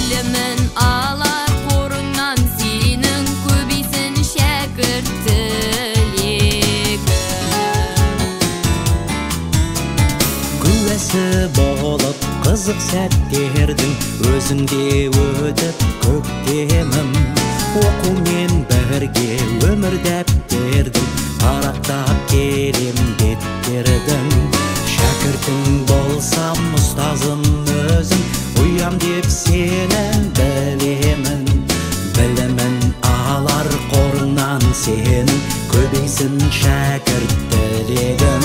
Білімін алар қорыңнан сенің көбейсін шәкірт тілегім. Күәсі болып қызық сәттердің өзіңде өтіп көктемім. Оқумен бірге өмір дәптердің парақтап келем беттердің. Шәкіртің болсам ұстазым өзің, ұям деп сені білемін. Білімін алар қорыңнан сенің көбейсін шәкірт тілегім.